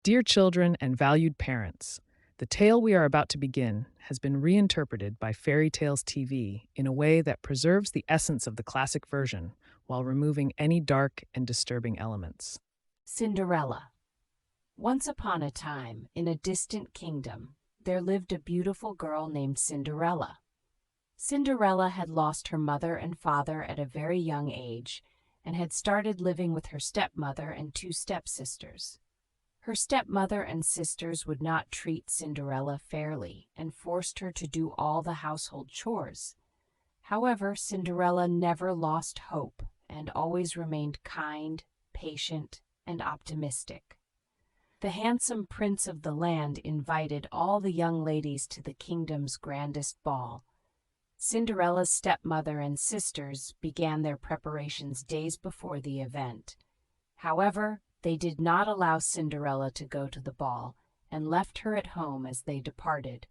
Dear children and valued parents, the tale we are about to begin has been reinterpreted by Fairy Tales TV in a way that preserves the essence of the classic version while removing any dark and disturbing elements. Cinderella. Once upon a time, in a distant kingdom, there lived a beautiful girl named Cinderella. Cinderella had lost her mother and father at a very young age and had started living with her stepmother and two stepsisters. Her stepmother and sisters would not treat Cinderella fairly and forced her to do all the household chores. However, Cinderella never lost hope and always remained kind, patient, and optimistic. The handsome prince of the land invited all the young ladies to the kingdom's grandest ball. Cinderella's stepmother and sisters began their preparations days before the event. However, they did not allow Cinderella to go to the ball and left her at home as they departed.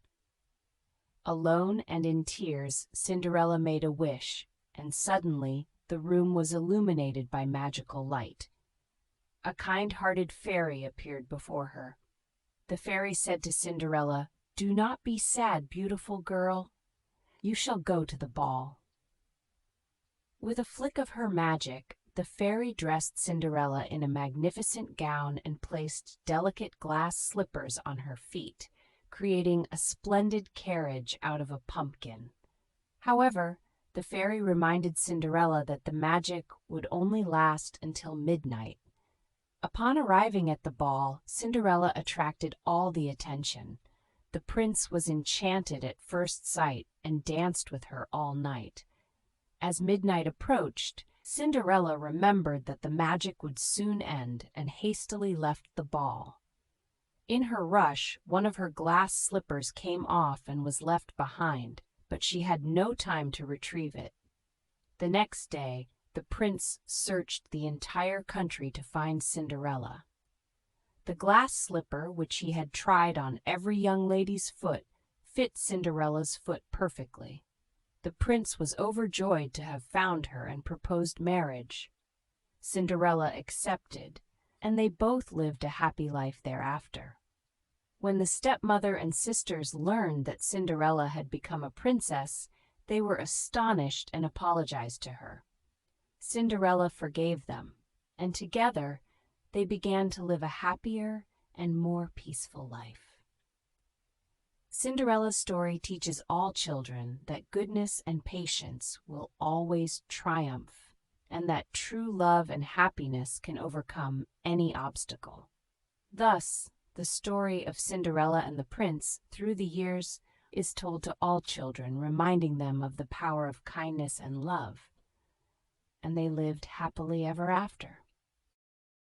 Alone and in tears, Cinderella made a wish, and suddenly the room was illuminated by magical light. A kind-hearted fairy appeared before her. The fairy said to Cinderella, "Do not be sad, beautiful girl. You shall go to the ball." With a flick of her magic, the fairy dressed Cinderella in a magnificent gown and placed delicate glass slippers on her feet, creating a splendid carriage out of a pumpkin. However, the fairy reminded Cinderella that the magic would only last until midnight. Upon arriving at the ball, Cinderella attracted all the attention. The prince was enchanted at first sight and danced with her all night. As midnight approached, Cinderella remembered that the magic would soon end and hastily left the ball. In her rush, one of her glass slippers came off and was left behind, but she had no time to retrieve it. The next day, the prince searched the entire country to find Cinderella. The glass slipper, which he had tried on every young lady's foot, fit Cinderella's foot perfectly. The prince was overjoyed to have found her and proposed marriage. Cinderella accepted, and they both lived a happy life thereafter. When the stepmother and sisters learned that Cinderella had become a princess, they were astonished and apologized to her. Cinderella forgave them, and together they began to live a happier and more peaceful life. Cinderella's story teaches all children that goodness and patience will always triumph, and that true love and happiness can overcome any obstacle. Thus, the story of Cinderella and the prince through the years is told to all children, reminding them of the power of kindness and love. And they lived happily ever after.